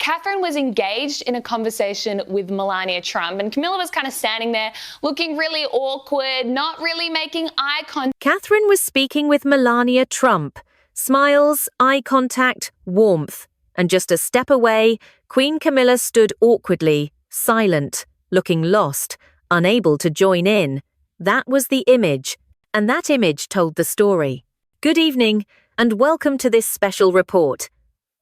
Catherine was engaged in a conversation with Melania Trump, and Camilla was kind of standing there looking really awkward, not really making eye contact. Catherine was speaking with Melania Trump. Smiles, eye contact, warmth. And just a step away, Queen Camilla stood awkwardly, silent, looking lost, unable to join in. That was the image, and that image told the story. Good evening, and welcome to this special report.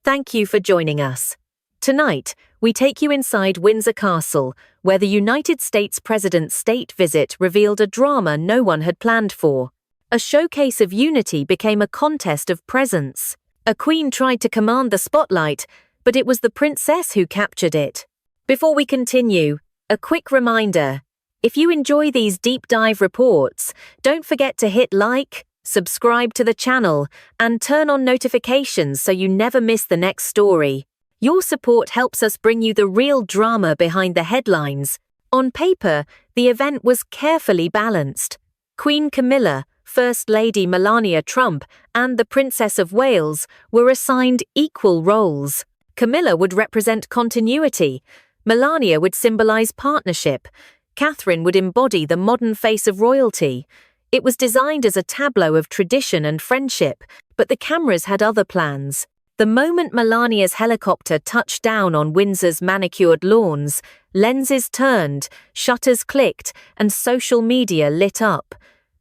Thank you for joining us. Tonight, we take you inside Windsor Castle, where the United States President's state visit revealed a drama no one had planned for. A showcase of unity became a contest of presence. A queen tried to command the spotlight, but it was the princess who captured it. Before we continue, a quick reminder. If you enjoy these deep dive reports, don't forget to hit like, subscribe to the channel, and turn on notifications so you never miss the next story. Your support helps us bring you the real drama behind the headlines. On paper, the event was carefully balanced. Queen Camilla, First Lady Melania Trump, and the Princess of Wales were assigned equal roles. Camilla would represent continuity. Melania would symbolize partnership. Catherine would embody the modern face of royalty. It was designed as a tableau of tradition and friendship, but the cameras had other plans. The moment Melania's helicopter touched down on Windsor's manicured lawns, lenses turned, shutters clicked, and social media lit up.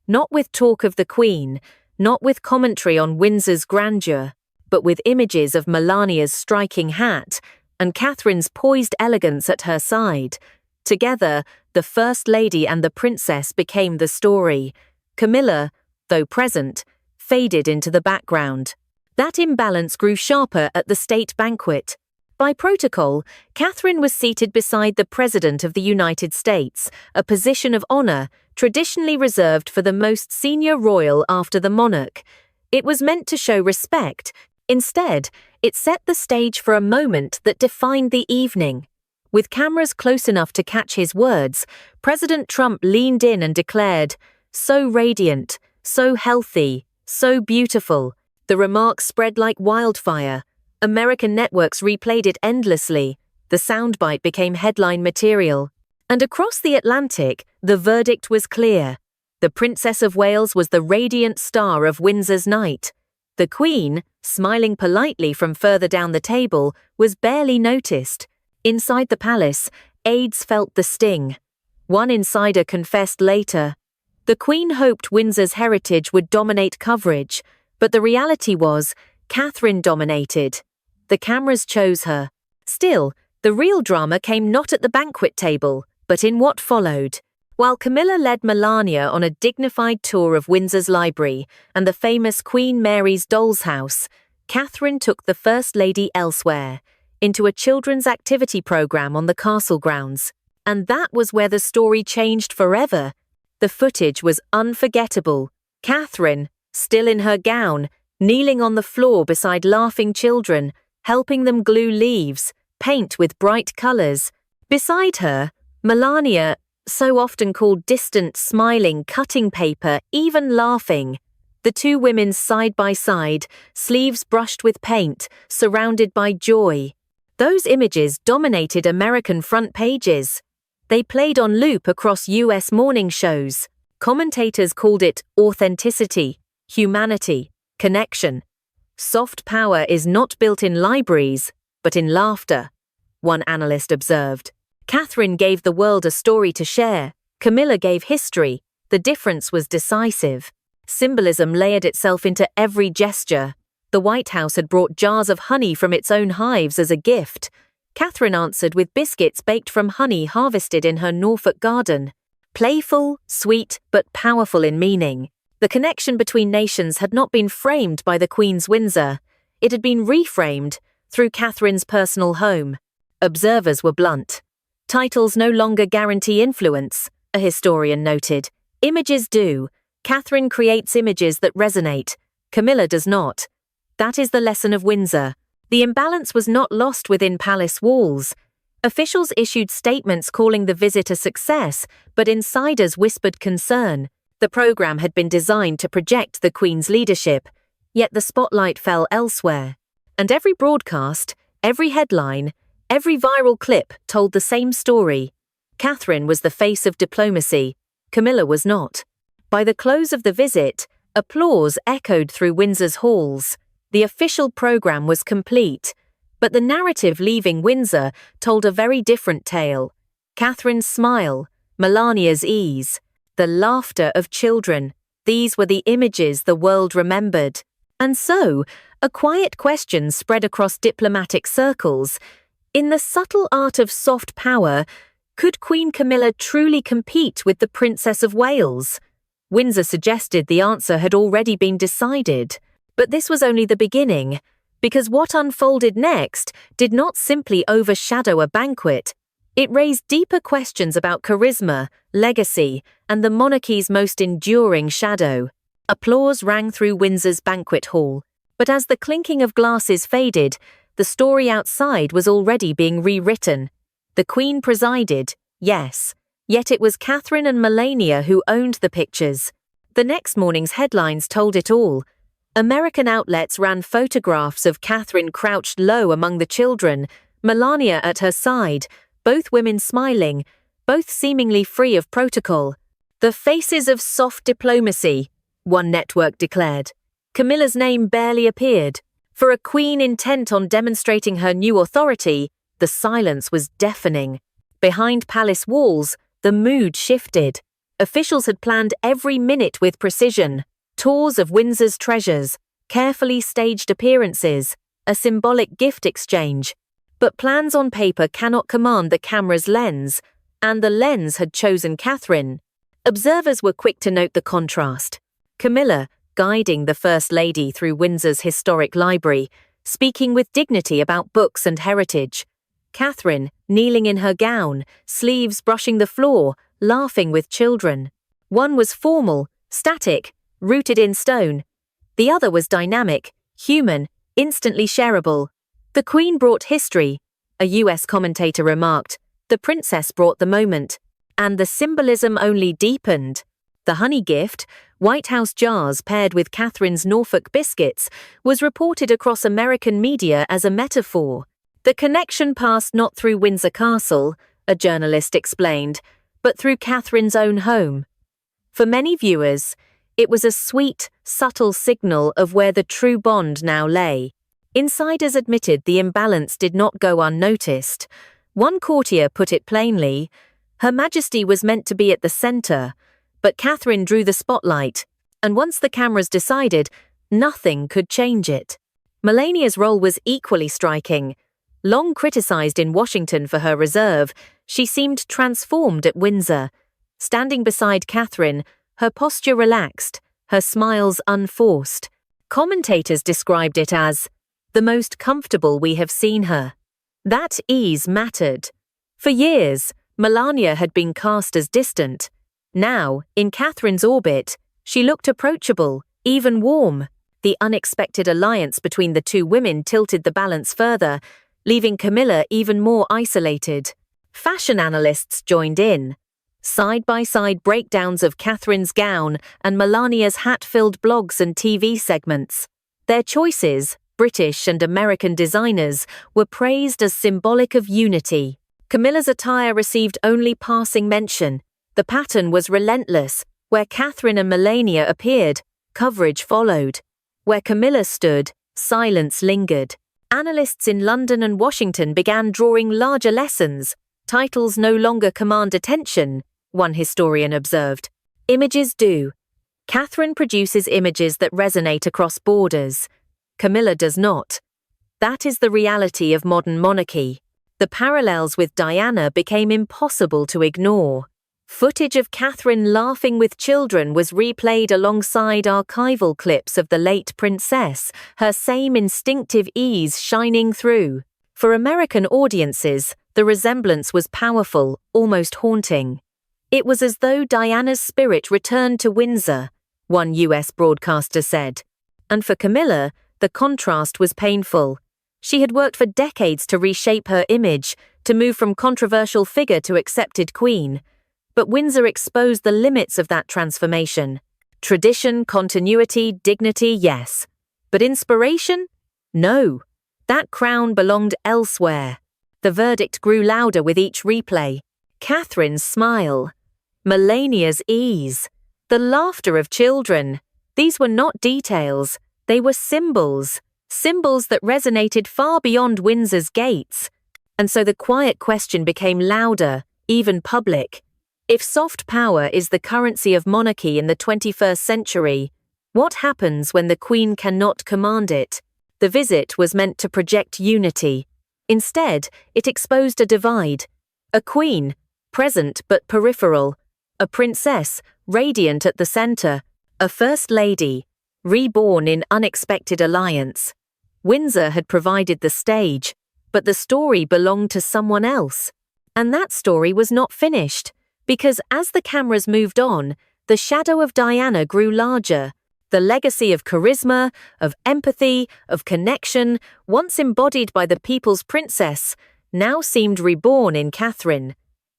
Not with talk of the Queen, not with commentary on Windsor's grandeur, but with images of Melania's striking hat and Catherine's poised elegance at her side. Together, the First Lady and the Princess became the story. Camilla, though present, faded into the background. That imbalance grew sharper at the state banquet. By protocol, Catherine was seated beside the President of the United States, a position of honor traditionally reserved for the most senior royal after the monarch. It was meant to show respect. Instead, it set the stage for a moment that defined the evening. With cameras close enough to catch his words, President Trump leaned in and declared, "So radiant, so healthy, so beautiful." The remarks spread like wildfire. American networks replayed it endlessly. The soundbite became headline material. And across the Atlantic, the verdict was clear. The Princess of Wales was the radiant star of Windsor's night. The Queen, smiling politely from further down the table, was barely noticed. Inside the palace, aides felt the sting. One insider confessed later. The Queen hoped Windsor's heritage would dominate coverage, but the reality was, Catherine dominated. The cameras chose her. Still, the real drama came not at the banquet table, but in what followed. While Camilla led Melania on a dignified tour of Windsor's library and the famous Queen Mary's doll's house, Catherine took the First Lady elsewhere, into a children's activity program on the castle grounds. And that was where the story changed forever. The footage was unforgettable. Catherine, still in her gown, kneeling on the floor beside laughing children, helping them glue leaves, paint with bright colors. Beside her, Melania, so often called distant, smiling, cutting paper, even laughing. The two women side by side, sleeves brushed with paint, surrounded by joy. Those images dominated American front pages. They played on loop across US morning shows. Commentators called it authenticity, humanity, connection. Soft power is not built in libraries, but in laughter, one analyst observed. Catherine gave the world a story to share. Camilla gave history. The difference was decisive. Symbolism layered itself into every gesture. The White House had brought jars of honey from its own hives as a gift. Catherine answered with biscuits baked from honey harvested in her Norfolk garden. Playful, sweet, but powerful in meaning. The connection between nations had not been framed by the Queen's Windsor. It had been reframed through Catherine's personal home. Observers were blunt. Titles no longer guarantee influence, a historian noted. Images do. Catherine creates images that resonate. Camilla does not. That is the lesson of Windsor. The imbalance was not lost within palace walls. Officials issued statements calling the visit a success, but insiders whispered concern. The program had been designed to project the Queen's leadership, yet the spotlight fell elsewhere. And every broadcast, every headline, Every viral clip told the same story. Catherine was the face of diplomacy. Camilla was not. By the close of the visit, applause echoed through Windsor's halls. The official program was complete, but the narrative leaving Windsor told a very different tale. Catherine's smile, Melania's ease, the laughter of children. These were the images the world remembered. And so, a quiet question spread across diplomatic circles. In the subtle art of soft power, could Queen Camilla truly compete with the Princess of Wales? Windsor suggested the answer had already been decided. But this was only the beginning, because what unfolded next did not simply overshadow a banquet. It raised deeper questions about charisma, legacy, and the monarchy's most enduring shadow. Applause rang through Windsor's banquet hall, but as the clinking of glasses faded, the story outside was already being rewritten. The Queen presided, yes, yet it was Catherine and Melania who owned the pictures. The next morning's headlines told it all. American outlets ran photographs of Catherine crouched low among the children, Melania at her side, both women smiling, both seemingly free of protocol. The faces of soft diplomacy, one network declared. Camilla's name barely appeared. For a queen intent on demonstrating her new authority, the silence was deafening. Behind palace walls, the mood shifted. Officials had planned every minute with precision. Tours of Windsor's treasures, carefully staged appearances, a symbolic gift exchange. But plans on paper cannot command the camera's lens, and the lens had chosen Catherine. Observers were quick to note the contrast. Camilla, guiding the First Lady through Windsor's historic library, speaking with dignity about books and heritage. Catherine, kneeling in her gown, sleeves brushing the floor, laughing with children. One was formal, static, rooted in stone. The other was dynamic, human, instantly shareable. The Queen brought history, a US commentator remarked. The Princess brought the moment. And the symbolism only deepened. The honey gift, White House jars paired with Catherine's Norfolk biscuits, was reported across American media as a metaphor. The connection passed not through Windsor Castle, a journalist explained, but through Catherine's own home. For many viewers, it was a sweet, subtle signal of where the true bond now lay. Insiders admitted the imbalance did not go unnoticed. One courtier put it plainly, Her Majesty was meant to be at the centre, but Catherine drew the spotlight, and once the cameras decided, nothing could change it. Melania's role was equally striking. Long criticised in Washington for her reserve, she seemed transformed at Windsor. Standing beside Catherine, her posture relaxed, her smiles unforced. Commentators described it as the most comfortable we have seen her. That ease mattered. For years, Melania had been cast as distant. Now, in Catherine's orbit, she looked approachable, even warm. The unexpected alliance between the two women tilted the balance further, leaving Camilla even more isolated. Fashion analysts joined in. Side-by-side breakdowns of Catherine's gown and Melania's hat-filled blogs and TV segments. Their choices, British and American designers, were praised as symbolic of unity. Camilla's attire received only passing mention. The pattern was relentless. Where Catherine and Melania appeared, coverage followed. Where Camilla stood, silence lingered. Analysts in London and Washington began drawing larger lessons. Titles no longer command attention, one historian observed. Images do. Catherine produces images that resonate across borders. Camilla does not. That is the reality of modern monarchy. The parallels with Diana became impossible to ignore. Footage of Catherine laughing with children was replayed alongside archival clips of the late princess, her same instinctive ease shining through. For American audiences, the resemblance was powerful, almost haunting. It was as though Diana's spirit returned to Windsor, one US broadcaster said. And for Camilla, the contrast was painful. She had worked for decades to reshape her image, to move from controversial figure to accepted queen. But Windsor exposed the limits of that transformation. Tradition, continuity, dignity, yes. But inspiration? No. That crown belonged elsewhere. The verdict grew louder with each replay. Catherine's smile. Melania's ease. The laughter of children. These were not details. They were symbols. Symbols that resonated far beyond Windsor's gates. And so the quiet question became louder, even public. If soft power is the currency of monarchy in the 21st century, what happens when the Queen cannot command it? The visit was meant to project unity. Instead, it exposed a divide. A queen, present but peripheral. A princess, radiant at the center. A first lady, reborn in unexpected alliance. Windsor had provided the stage, but the story belonged to someone else. And that story was not finished, because as the cameras moved on, the shadow of Diana grew larger. The legacy of charisma, of empathy, of connection, once embodied by the people's princess, now seemed reborn in Catherine.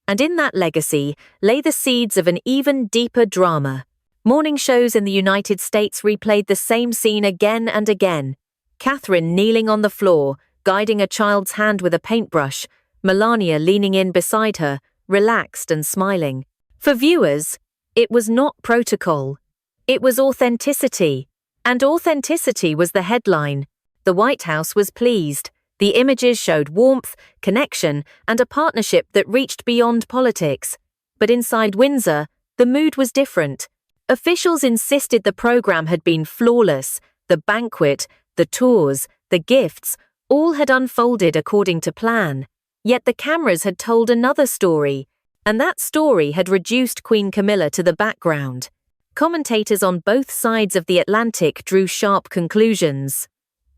And in that legacy lay the seeds of an even deeper drama. Morning shows in the United States replayed the same scene again and again. Catherine kneeling on the floor, guiding a child's hand with a paintbrush, Melania leaning in beside her, relaxed and smiling. For viewers, it was not protocol. It was authenticity. And authenticity was the headline. The White House was pleased. The images showed warmth, connection, and a partnership that reached beyond politics. But inside Windsor, the mood was different. Officials insisted the program had been flawless. The banquet, the tours, the gifts, all had unfolded according to plan. Yet the cameras had told another story, and that story had reduced Queen Camilla to the background. Commentators on both sides of the Atlantic drew sharp conclusions.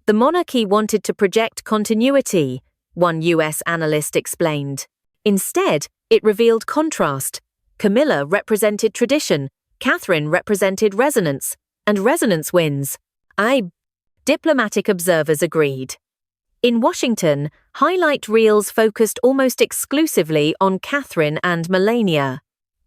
The monarchy wanted to project continuity, one US analyst explained. Instead, it revealed contrast. Camilla represented tradition, Catherine represented resonance, and resonance wins. Diplomatic observers agreed. In Washington, highlight reels focused almost exclusively on Catherine and Melania.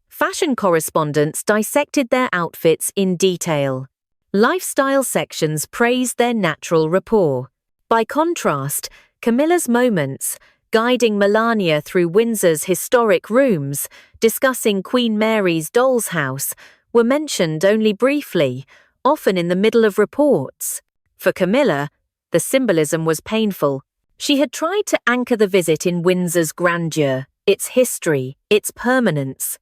Fashion correspondents dissected their outfits in detail. Lifestyle sections praised their natural rapport. By contrast, Camilla's moments, guiding Melania through Windsor's historic rooms, discussing Queen Mary's doll's house, were mentioned only briefly, often in the middle of reports. For Camilla, the symbolism was painful. She had tried to anchor the visit in Windsor's grandeur, its history, its permanence.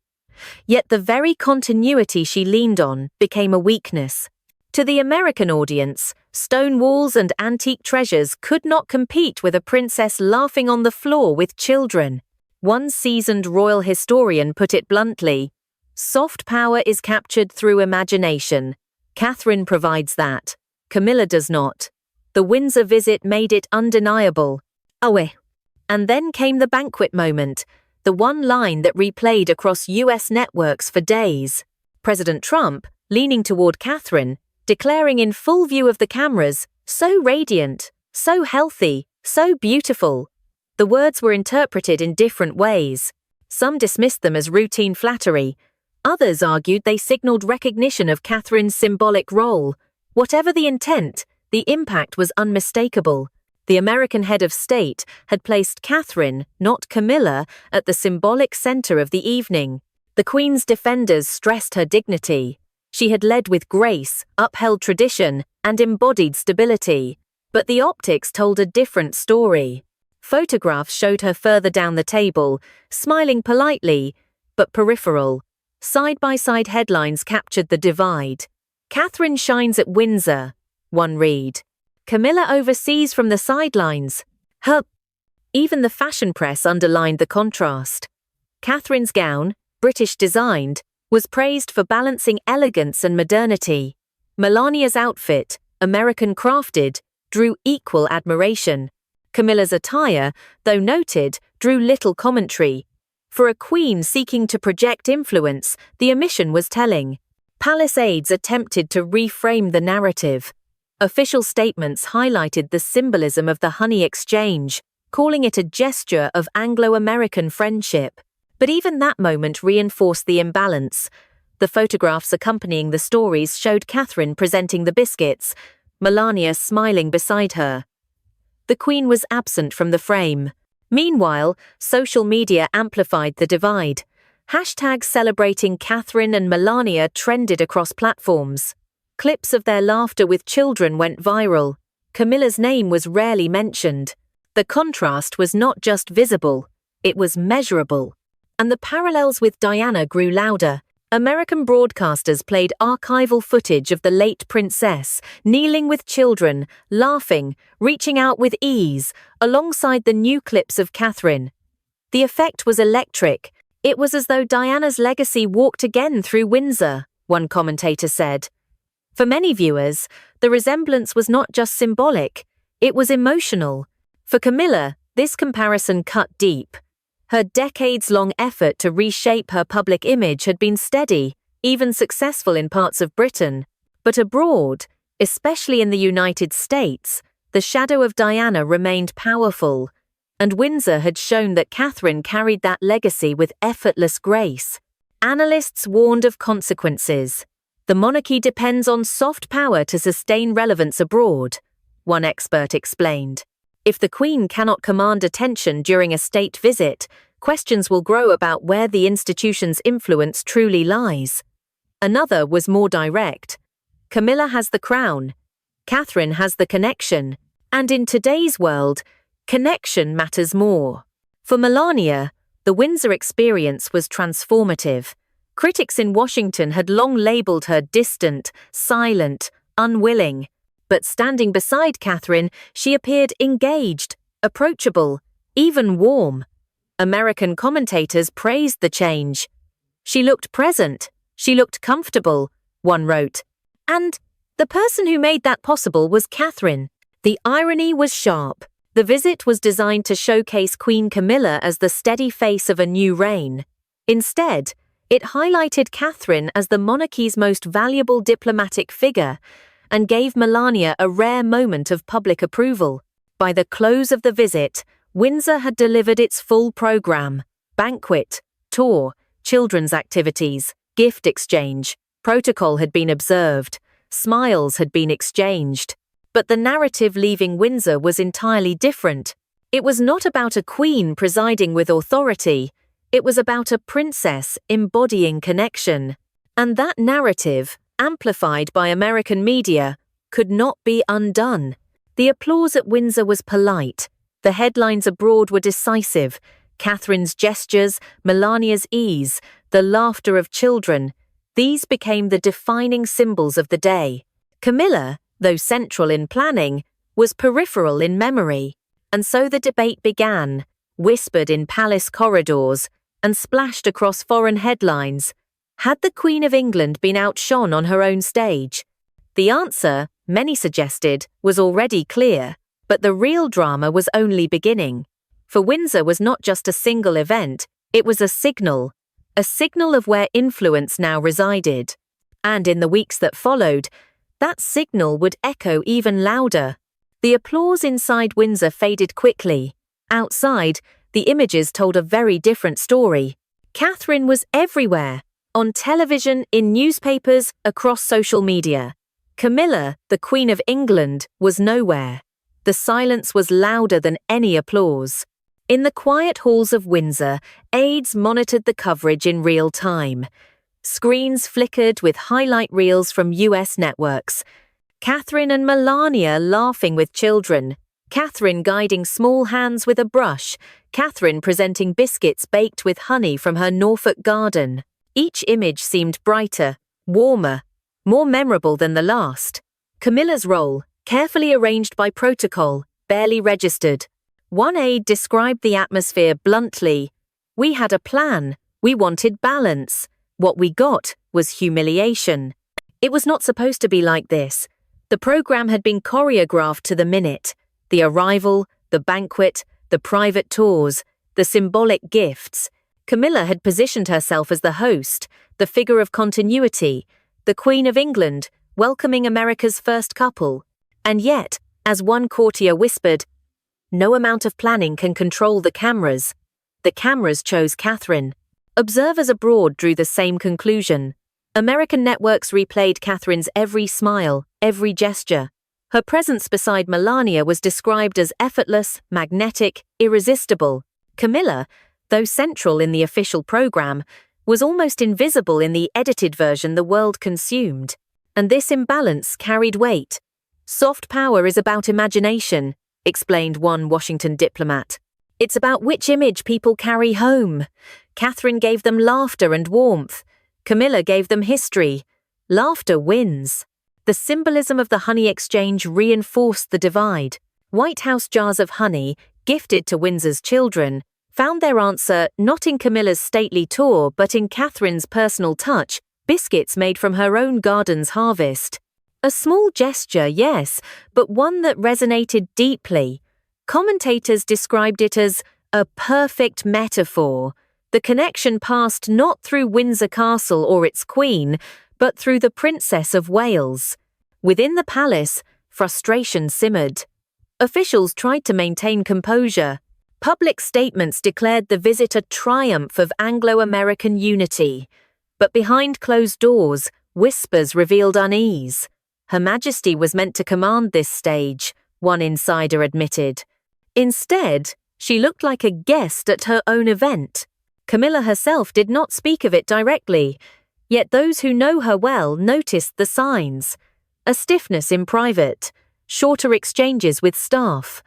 Yet the very continuity she leaned on became a weakness. To the American audience, stone walls and antique treasures could not compete with a princess laughing on the floor with children. One seasoned royal historian put it bluntly, "Soft power is captured through imagination. Catherine provides that. Camilla does not." The Windsor visit made it undeniable. And then came the banquet moment, the one line that replayed across US networks for days. President Trump, leaning toward Catherine, declaring in full view of the cameras, "So radiant, so healthy, so beautiful." The words were interpreted in different ways. Some dismissed them as routine flattery. Others argued they signaled recognition of Catherine's symbolic role. Whatever the intent, the impact was unmistakable. The American head of state had placed Catherine, not Camilla, at the symbolic center of the evening. The Queen's defenders stressed her dignity. She had led with grace, upheld tradition, and embodied stability. But the optics told a different story. Photographs showed her further down the table, smiling politely, but peripheral. Side-by-side headlines captured the divide. "Catherine shines at Windsor," one read. "Camilla oversees from the sidelines." Even the fashion press underlined the contrast. Catherine's gown, British designed, was praised for balancing elegance and modernity. Melania's outfit, American crafted, drew equal admiration. Camilla's attire, though noted, drew little commentary. For a queen seeking to project influence, the omission was telling. Palace aides attempted to reframe the narrative. Official statements highlighted the symbolism of the honey exchange, calling it a gesture of Anglo-American friendship. But even that moment reinforced the imbalance. The photographs accompanying the stories showed Catherine presenting the biscuits, Melania smiling beside her. The Queen was absent from the frame. Meanwhile, social media amplified the divide. Hashtags celebrating Catherine and Melania trended across platforms. Clips of their laughter with children went viral. Camilla's name was rarely mentioned. The contrast was not just visible, it was measurable. And the parallels with Diana grew louder. American broadcasters played archival footage of the late princess, kneeling with children, laughing, reaching out with ease, alongside the new clips of Catherine. The effect was electric. It was as though Diana's legacy walked again through Windsor, one commentator said. For many viewers, the resemblance was not just symbolic, it was emotional. For Camilla, this comparison cut deep. Her decades-long effort to reshape her public image had been steady, even successful in parts of Britain. But abroad, especially in the United States, the shadow of Diana remained powerful. And Windsor had shown that Catherine carried that legacy with effortless grace. Analysts warned of consequences. The monarchy depends on soft power to sustain relevance abroad, one expert explained. If the Queen cannot command attention during a state visit, questions will grow about where the institution's influence truly lies. Another was more direct. Camilla has the crown. Catherine has the connection. And in today's world, connection matters more. For Melania, the Windsor experience was transformative. Critics in Washington had long labeled her distant, silent, unwilling. But standing beside Catherine, she appeared engaged, approachable, even warm. American commentators praised the change. She looked present, she looked comfortable, one wrote. And the person who made that possible was Catherine. The irony was sharp. The visit was designed to showcase Queen Camilla as the steady face of a new reign. Instead, it highlighted Catherine as the monarchy's most valuable diplomatic figure, and gave Melania a rare moment of public approval. By the close of the visit, Windsor had delivered its full program: banquet, tour, children's activities, gift exchange. Protocol had been observed, smiles had been exchanged. But the narrative leaving Windsor was entirely different. It was not about a queen presiding with authority, it was about a princess embodying connection. And that narrative, amplified by American media, could not be undone. The applause at Windsor was polite. The headlines abroad were decisive. Catherine's gestures, Melania's ease, the laughter of children, these became the defining symbols of the day. Camilla, though central in planning, was peripheral in memory. And so the debate began, whispered in palace corridors, and splashed across foreign headlines. Had the Queen of England been outshone on her own stage? The answer, many suggested, was already clear, but the real drama was only beginning. For Windsor was not just a single event, it was a signal of where influence now resided. And in the weeks that followed, that signal would echo even louder. The applause inside Windsor faded quickly. Outside, the images told a very different story. Catherine was everywhere. On television, in newspapers, across social media. Camilla, the Queen of England, was nowhere. The silence was louder than any applause. In the quiet halls of Windsor, aides monitored the coverage in real time. Screens flickered with highlight reels from US networks. Catherine and Melania laughing with children. Catherine guiding small hands with a brush. Catherine presenting biscuits baked with honey from her Norfolk garden. Each image seemed brighter, warmer, more memorable than the last. Camilla's role, carefully arranged by protocol, barely registered. One aide described the atmosphere bluntly. "We had a plan. We wanted balance. What we got was humiliation." It was not supposed to be like this. The program had been choreographed to the minute. The arrival, the banquet, the private tours, the symbolic gifts. Camilla had positioned herself as the host, the figure of continuity, the Queen of England, welcoming America's first couple. And yet, as one courtier whispered, no amount of planning can control the cameras. The cameras chose Catherine. Observers abroad drew the same conclusion. American networks replayed Catherine's every smile, every gesture. Her presence beside Melania was described as effortless, magnetic, irresistible. Camilla, though central in the official program, was almost invisible in the edited version the world consumed. And this imbalance carried weight. "Soft power is about imagination," explained one Washington diplomat. "It's about which image people carry home. Catherine gave them laughter and warmth. Camilla gave them history. Laughter wins." The symbolism of the honey exchange reinforced the divide. White House jars of honey, gifted to Windsor's children, found their answer not in Camilla's stately tour but in Catherine's personal touch, biscuits made from her own garden's harvest. A small gesture, yes, but one that resonated deeply. Commentators described it as a perfect metaphor. The connection passed not through Windsor Castle or its queen, but through the Princess of Wales. Within the palace, frustration simmered. Officials tried to maintain composure. Public statements declared the visit a triumph of Anglo-American unity. But behind closed doors, whispers revealed unease. Her Majesty was meant to command this stage, one insider admitted. Instead, she looked like a guest at her own event. Camilla herself did not speak of it directly, yet those who know her well noticed the signs. A stiffness in private, shorter exchanges with staff,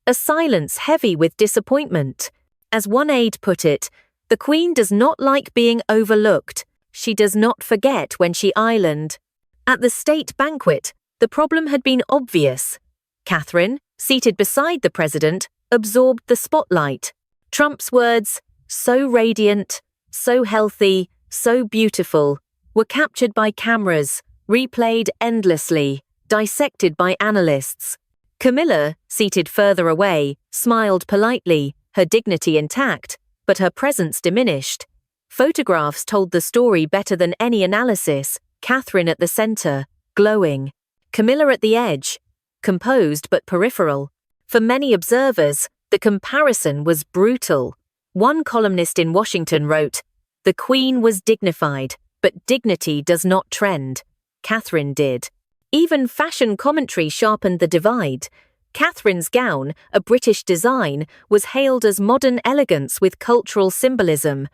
a silence heavy with disappointment. As one aide put it, the Queen does not like being overlooked. She does not forget when she island. At the state banquet, the problem had been obvious. Catherine, seated beside the president, absorbed the spotlight. Trump's words, "so radiant, so healthy, so beautiful," were captured by cameras, replayed endlessly, dissected by analysts. Camilla, seated further away, smiled politely, her dignity intact, but her presence diminished. Photographs told the story better than any analysis. Catherine at the center, glowing. Camilla at the edge, composed but peripheral. For many observers, the comparison was brutal. One columnist in Washington wrote, "The Queen was dignified, but dignity does not trend. Catherine did." Even fashion commentary sharpened the divide. Catherine's gown, a British design, was hailed as modern elegance with cultural symbolism.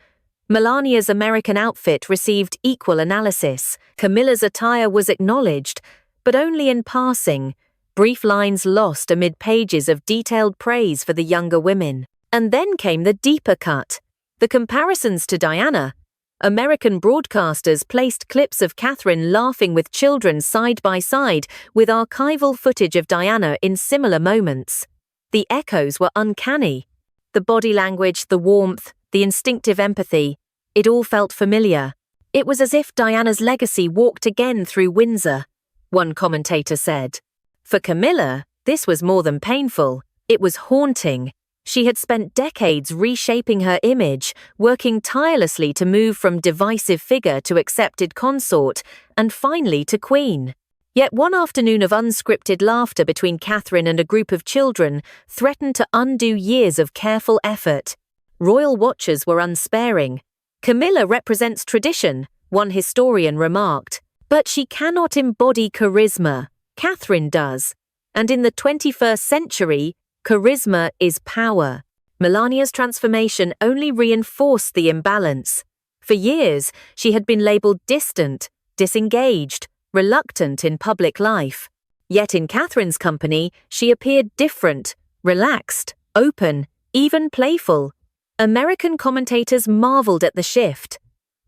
Melania's American outfit received equal analysis. Camilla's attire was acknowledged, but only in passing. Brief lines lost amid pages of detailed praise for the younger women. And then came the deeper cut. The comparisons to Diana. American broadcasters placed clips of Catherine laughing with children side by side with archival footage of Diana in similar moments. The echoes were uncanny. The body language, the warmth, the instinctive empathy, it all felt familiar. It was as if Diana's legacy walked again through Windsor, one commentator said. For Camilla, this was more than painful, it was haunting. She had spent decades reshaping her image, working tirelessly to move from divisive figure to accepted consort, and finally to queen. Yet one afternoon of unscripted laughter between Catherine and a group of children threatened to undo years of careful effort. Royal watchers were unsparing. "Camilla represents tradition," one historian remarked, "but she cannot embody charisma. Catherine does. And in the 21st century, charisma is power." Melania's transformation only reinforced the imbalance. For years, she had been labeled distant, disengaged, reluctant in public life. Yet in Catherine's company, she appeared different, relaxed, open, even playful. American commentators marveled at the shift.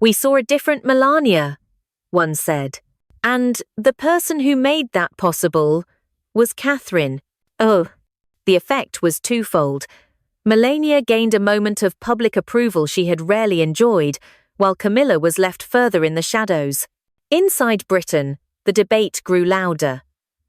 "We saw a different Melania," one said. And the person who made that possible was Catherine. Oh. The effect was twofold. Melania gained a moment of public approval she had rarely enjoyed, while Camilla was left further in the shadows. Inside Britain, the debate grew louder.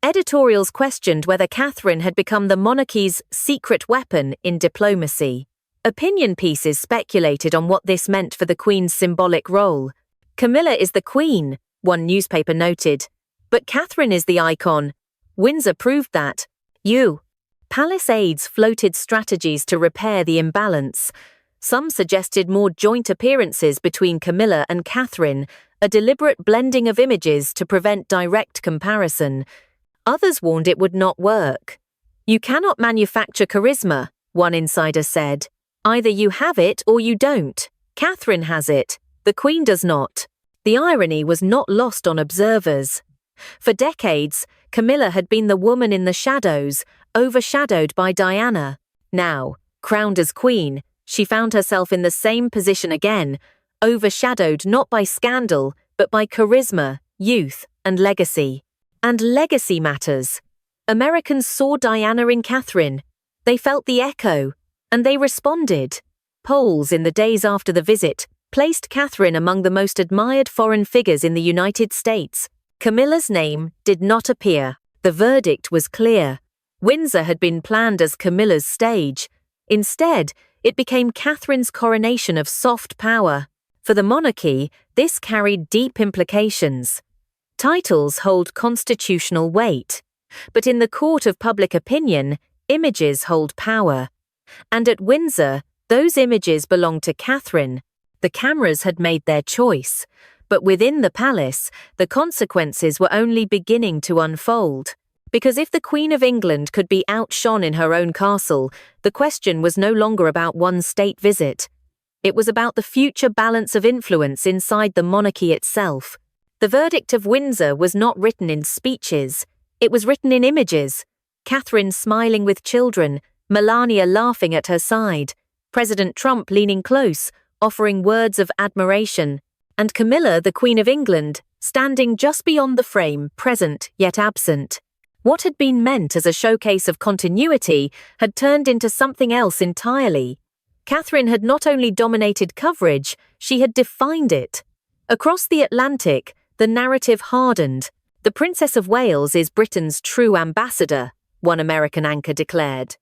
Editorials questioned whether Catherine had become the monarchy's secret weapon in diplomacy. Opinion pieces speculated on what this meant for the Queen's symbolic role. "Camilla is the Queen," one newspaper noted. "But Catherine is the icon. Windsor proved that. Palace aides floated strategies to repair the imbalance. Some suggested more joint appearances between Camilla and Catherine, a deliberate blending of images to prevent direct comparison. Others warned it would not work. "You cannot manufacture charisma," one insider said. Either you have it or you don't. Catherine has it. The Queen does not. The irony was not lost on observers. For decades, Camilla had been the woman in the shadows, overshadowed by Diana. Now, crowned as Queen, she found herself in the same position again, overshadowed not by scandal, but by charisma, youth, and legacy. And legacy matters. Americans saw Diana in Catherine. They felt the echo, and they responded. Polls in the days after the visit placed Catherine among the most admired foreign figures in the United States. Camilla's name did not appear. The verdict was clear. Windsor had been planned as Camilla's stage. Instead, it became Catherine's coronation of soft power. For the monarchy, this carried deep implications. Titles hold constitutional weight. But in the court of public opinion, images hold power. And at Windsor, those images belonged to Catherine. The cameras had made their choice. But within the palace, the consequences were only beginning to unfold. Because if the Queen of England could be outshone in her own castle, the question was no longer about one state visit. It was about the future balance of influence inside the monarchy itself. The verdict of Windsor was not written in speeches. It was written in images. Catherine smiling with children, Melania laughing at her side, President Trump leaning close, offering words of admiration, and Camilla, the Queen of England, standing just beyond the frame, present yet absent. What had been meant as a showcase of continuity had turned into something else entirely. Catherine had not only dominated coverage, she had defined it. Across the Atlantic, the narrative hardened. The Princess of Wales is Britain's true ambassador, one American anchor declared.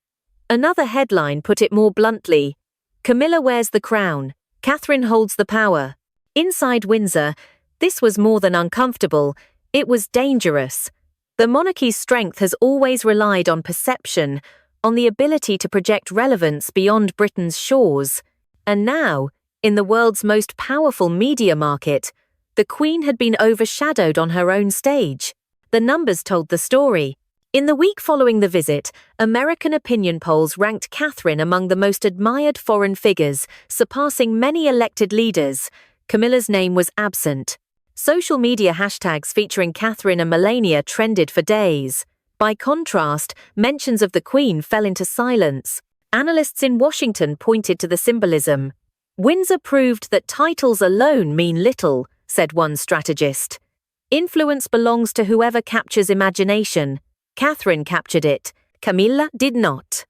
Another headline put it more bluntly: Camilla wears the crown, Catherine holds the power. Inside Windsor, this was more than uncomfortable, it was dangerous. The monarchy's strength has always relied on perception, on the ability to project relevance beyond Britain's shores. And now, in the world's most powerful media market, the Queen had been overshadowed on her own stage. The numbers told the story. In the week following the visit, American opinion polls ranked Catherine among the most admired foreign figures, surpassing many elected leaders. Camilla's name was absent. Social media hashtags featuring Catherine and Melania trended for days. By contrast, mentions of the Queen fell into silence. Analysts in Washington pointed to the symbolism. Windsor proved that titles alone mean little, said one strategist. Influence belongs to whoever captures imagination. Catherine captured it, Camilla did not.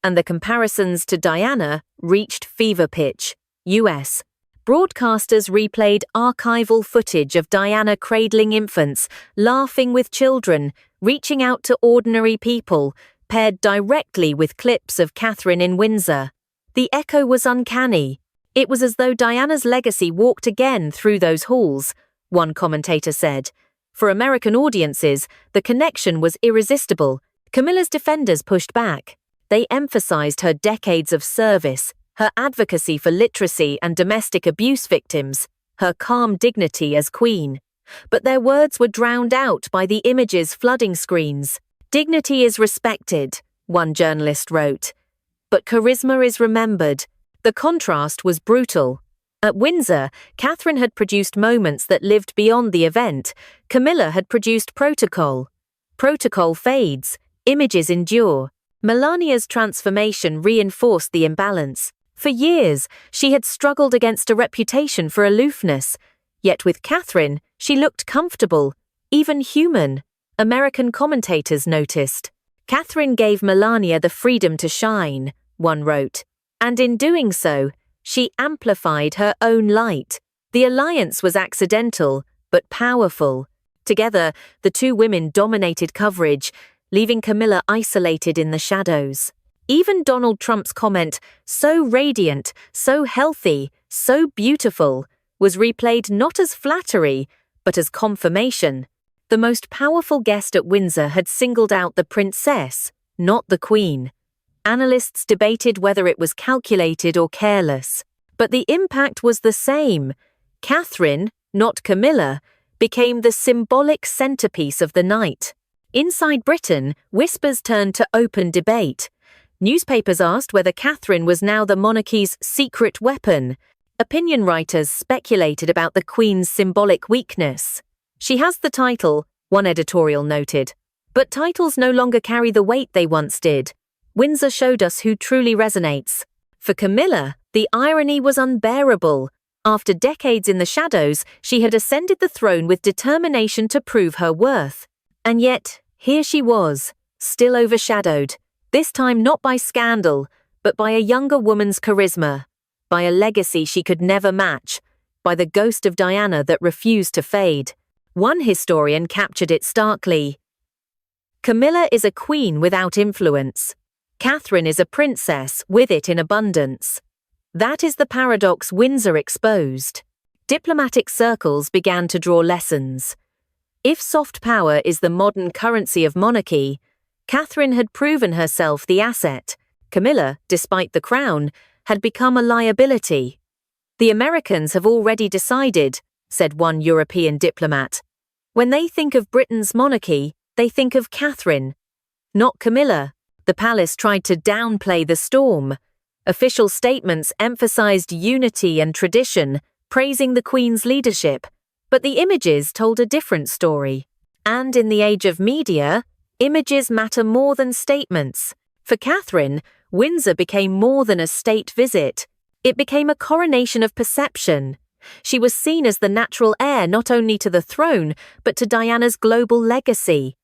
And the comparisons to Diana reached fever pitch. US. Broadcasters replayed archival footage of Diana cradling infants, laughing with children, reaching out to ordinary people, paired directly with clips of Catherine in Windsor. The echo was uncanny. It was as though Diana's legacy walked again through those halls, one commentator said. For American audiences, the connection was irresistible. Camilla's defenders pushed back. They emphasized her decades of service, her advocacy for literacy and domestic abuse victims, her calm dignity as Queen. But their words were drowned out by the images flooding screens. Dignity is respected, one journalist wrote. But charisma is remembered. The contrast was brutal. At Windsor, Catherine had produced moments that lived beyond the event. Camilla had produced protocol. Protocol fades. Images endure. Melania's transformation reinforced the imbalance. For years, she had struggled against a reputation for aloofness. Yet with Catherine, she looked comfortable, even human. American commentators noticed. Catherine gave Melania the freedom to shine, one wrote. And in doing so, she amplified her own light. The alliance was accidental, but powerful. Together, the two women dominated coverage, leaving Camilla isolated in the shadows. Even Donald Trump's comment, "so radiant, so healthy, so beautiful," was replayed not as flattery, but as confirmation. The most powerful guest at Windsor had singled out the princess, not the Queen. Analysts debated whether it was calculated or careless. But the impact was the same. Catherine, not Camilla, became the symbolic centerpiece of the night. Inside Britain, whispers turned to open debate. Newspapers asked whether Catherine was now the monarchy's secret weapon. Opinion writers speculated about the Queen's symbolic weakness. She has the title, one editorial noted, but titles no longer carry the weight they once did. Windsor showed us who truly resonates. For Camilla, the irony was unbearable. After decades in the shadows, she had ascended the throne with determination to prove her worth. And yet, here she was, still overshadowed, this time not by scandal, but by a younger woman's charisma, by a legacy she could never match, by the ghost of Diana that refused to fade. One historian captured it starkly. Camilla is a queen without influence. Catherine is a princess with it in abundance. That is the paradox Windsor exposed. Diplomatic circles began to draw lessons. If soft power is the modern currency of monarchy, Catherine had proven herself the asset. Camilla, despite the crown, had become a liability. The Americans have already decided, said one European diplomat. When they think of Britain's monarchy, they think of Catherine, not Camilla. The palace tried to downplay the storm. Official statements emphasized unity and tradition, praising the Queen's leadership. But the images told a different story. And in the age of media, images matter more than statements. For Catherine, Windsor became more than a state visit. It became a coronation of perception. She was seen as the natural heir not only to the throne, but to Diana's global legacy.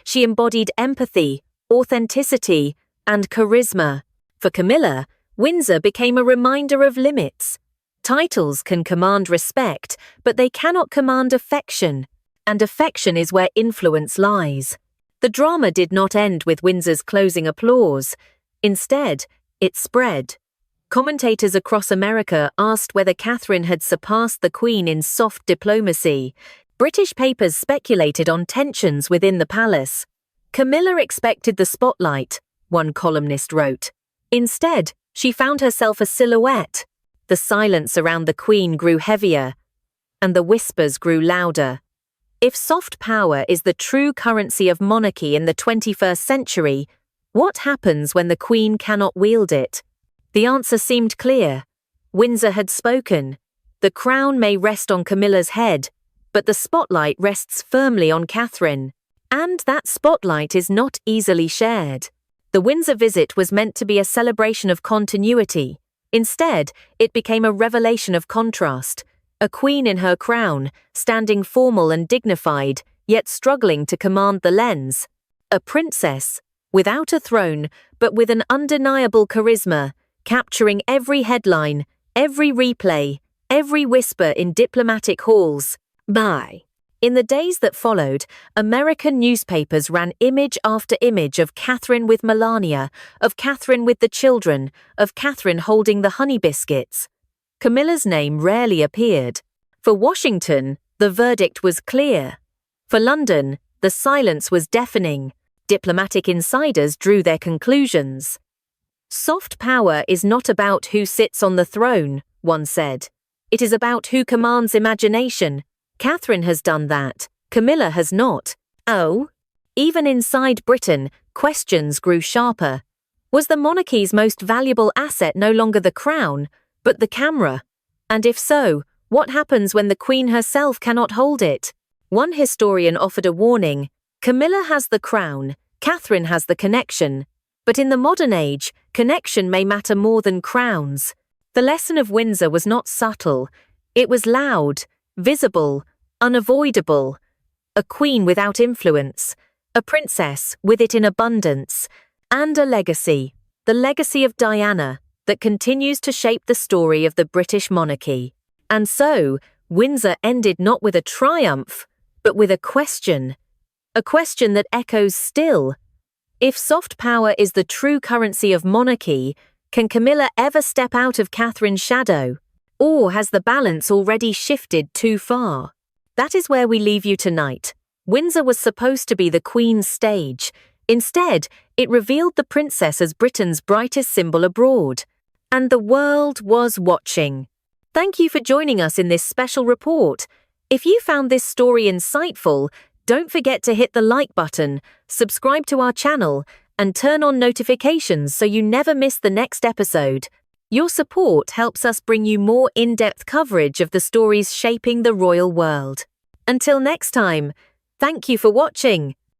She embodied empathy, authenticity, and charisma. For Camilla, Windsor became a reminder of limits. Titles can command respect, but they cannot command affection. And affection is where influence lies. The drama did not end with Windsor's closing applause. Instead, it spread. Commentators across America asked whether Catherine had surpassed the Queen in soft diplomacy. British papers speculated on tensions within the palace. Camilla expected the spotlight, one columnist wrote. Instead, she found herself a silhouette. The silence around the Queen grew heavier, and the whispers grew louder. If soft power is the true currency of monarchy in the 21st century, what happens when the Queen cannot wield it? The answer seemed clear. Windsor had spoken. The crown may rest on Camilla's head, but the spotlight rests firmly on Catherine. And that spotlight is not easily shared. The Windsor visit was meant to be a celebration of continuity. Instead, it became a revelation of contrast. A queen in her crown, standing formal and dignified, yet struggling to command the lens. A princess, without a throne, but with an undeniable charisma, capturing every headline, every replay, every whisper in diplomatic halls. In the days that followed, American newspapers ran image after image of Catherine with Melania, of Catherine with the children, of Catherine holding the honey biscuits. Camilla's name rarely appeared. For Washington, the verdict was clear. For London, the silence was deafening. Diplomatic insiders drew their conclusions. Soft power is not about who sits on the throne, one said. It is about who commands imagination. Catherine has done that. Camilla has not. Oh? Even inside Britain, questions grew sharper. Was the monarchy's most valuable asset no longer the crown, but the camera? And if so, what happens when the Queen herself cannot hold it? One historian offered a warning. Camilla has the crown, Catherine has the connection. But in the modern age, connection may matter more than crowns. The lesson of Windsor was not subtle. It was loud, visible, unavoidable. A queen without influence, a princess with it in abundance, and a legacy, the legacy of Diana, that continues to shape the story of the British monarchy. And so, Windsor ended not with a triumph, but with a question that echoes still. If soft power is the true currency of monarchy, can Camilla ever step out of Catherine's shadow? Or has the balance already shifted too far? That is where we leave you tonight. Windsor was supposed to be the Queen's stage. Instead, it revealed the princess as Britain's brightest symbol abroad. And the world was watching. Thank you for joining us in this special report. If you found this story insightful, don't forget to hit the like button, subscribe to our channel, and turn on notifications so you never miss the next episode. Your support helps us bring you more in-depth coverage of the stories shaping the royal world. Until next time, thank you for watching.